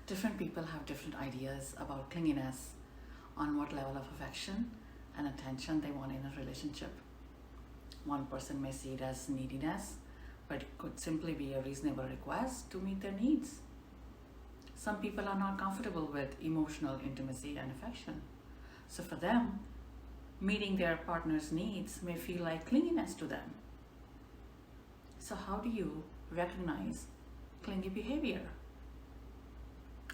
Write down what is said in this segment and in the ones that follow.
Different people have different ideas about clinginess, on what level of affection and attention they want in a relationship. One person may see it as neediness, but it could simply be a reasonable request to meet their needs. Some people are not comfortable with emotional intimacy and affection. So for them, meeting their partner's needs may feel like clinginess to them. So how do you recognize clingy behavior?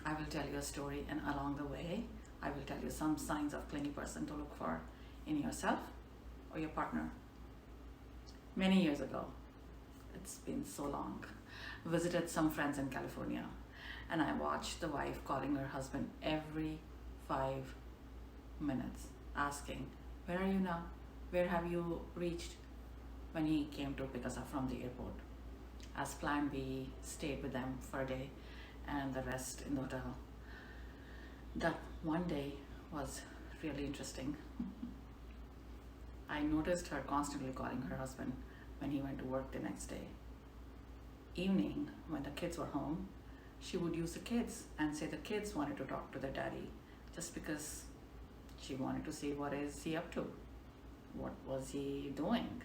I will tell you a story, and along the way, I will tell you some signs of clingy person to look for in yourself or your partner. Many years ago, it's been so long, visited some friends in California, and I watched the wife calling her husband every 5 minutes, asking, "Where are you now? Where have you reached?" When he came to pick us up from the airport. As planned, we stayed with them for a day and the rest in the hotel. That one day was really interesting. I noticed her constantly calling her husband when he went to work the next day. Evening, when the kids were home, she would use the kids and say the kids wanted to talk to their daddy just because she wanted to see what is he up to, what was he doing.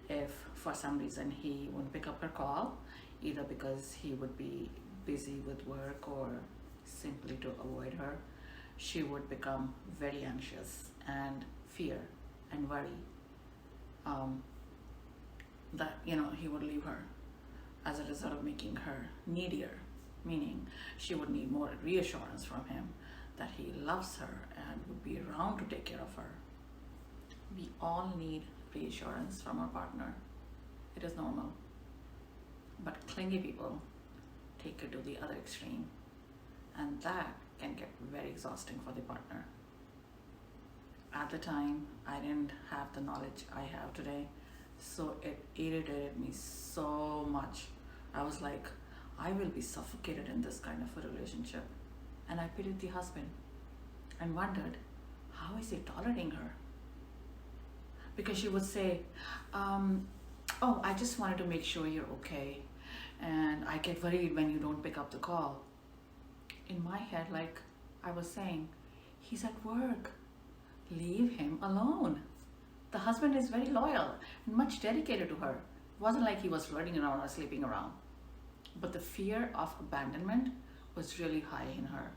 If for some reason he wouldn't pick up her call, either because he would be busy with work or simply to avoid her, she would become very anxious and fear and worry that he would leave her, as a result of making her needier, meaning she would need more reassurance from him that he loves her and would be around to take care of her. We all need reassurance from our partner. It is normal. But clingy people take it to the other extreme, and that can get very exhausting for the partner. At the time, I didn't have the knowledge I have today, so it irritated me so much. I was like, I will be suffocated in this kind of a relationship. And I pitied the husband and wondered, how is he tolerating her? Because she would say, oh, I just wanted to make sure you're okay. And I get worried when you don't pick up the call. In my head, like I was saying, he's at work. Leave him alone. The husband is very loyal and much dedicated to her. It wasn't like he was running around or sleeping around. But the fear of abandonment was really high in her.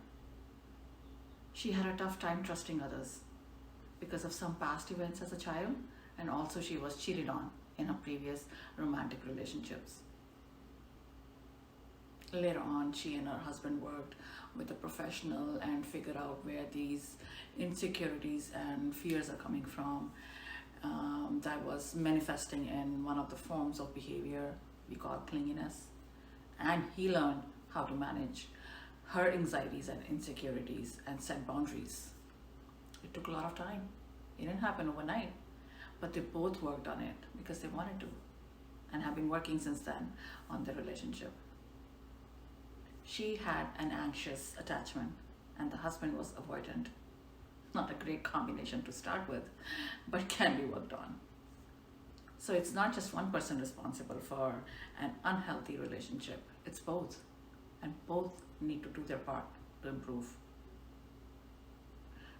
She had a tough time trusting others because of some past events as a child, and also she was cheated on in her previous romantic relationships. Later on, she and her husband worked with a professional and figured out where these insecurities and fears are coming from. That was manifesting in one of the forms of behavior we call clinginess. And he learned how to manage her anxieties and insecurities and set boundaries. It took a lot of time. It didn't happen overnight, but they both worked on it because they wanted to, and have been working since then on their relationship. She had an anxious attachment and the husband was avoidant. Not a great combination to start with, but can be worked on. So it's not just one person responsible for an unhealthy relationship, it's both. And both need to do their part to improve.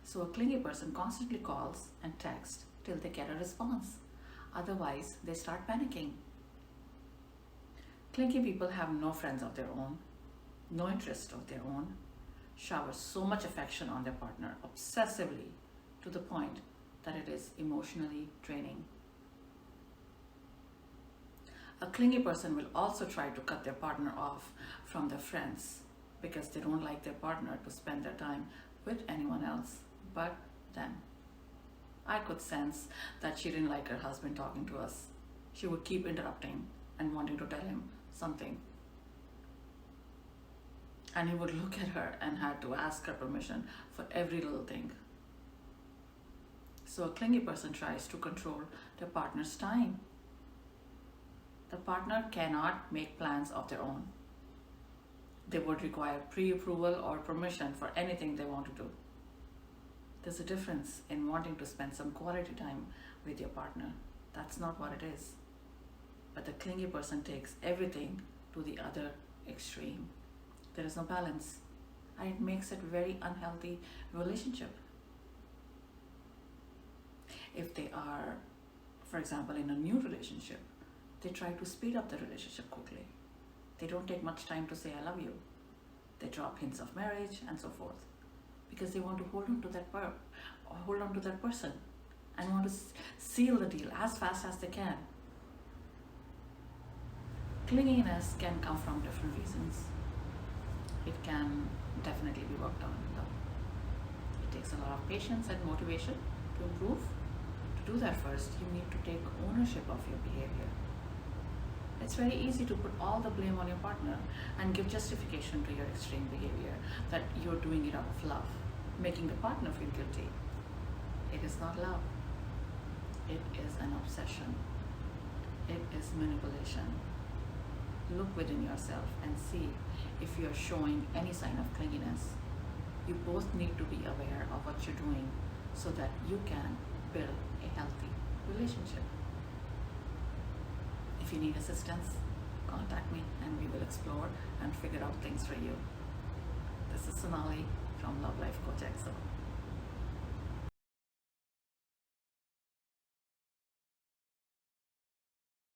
So a clingy person constantly calls and texts till they get a response. Otherwise, they start panicking. Clingy people have no friends of their own, no interest of their own, shower so much affection on their partner obsessively to the point that it is emotionally draining. A clingy person will also try to cut their partner off from their friends because they don't like their partner to spend their time with anyone else but them. I could sense that she didn't like her husband talking to us. She would keep interrupting and wanting to tell him something. And he would look at her and had to ask her permission for every little thing. So a clingy person tries to control their partner's time. The partner cannot make plans of their own. They would require pre-approval or permission for anything they want to do. There's a difference in wanting to spend some quality time with your partner. That's not what it is. But the clingy person takes everything to the other extreme. There is no balance, and it makes it very unhealthy relationship. If they are, for example, in a new relationship, they try to speed up the relationship quickly. They don't take much time to say I love you. They drop hints of marriage and so forth, because they want to hold on to that person, and want to seal the deal as fast as they can. Clinginess can come from different reasons. It can definitely be worked on in love. It takes a lot of patience and motivation to improve. To do that, first, you need to take ownership of your behavior. It's very easy to put all the blame on your partner and give justification to your extreme behavior, that you're doing it out of love, making the partner feel guilty. It is not love. It is an obsession. It is manipulation. Look within yourself and see if you're showing any sign of clinginess. You both need to be aware of what you're doing so that you can build a healthy relationship. If you need assistance, contact me and we will explore and figure out things for you. This is Sonali from Love Life Coach XO.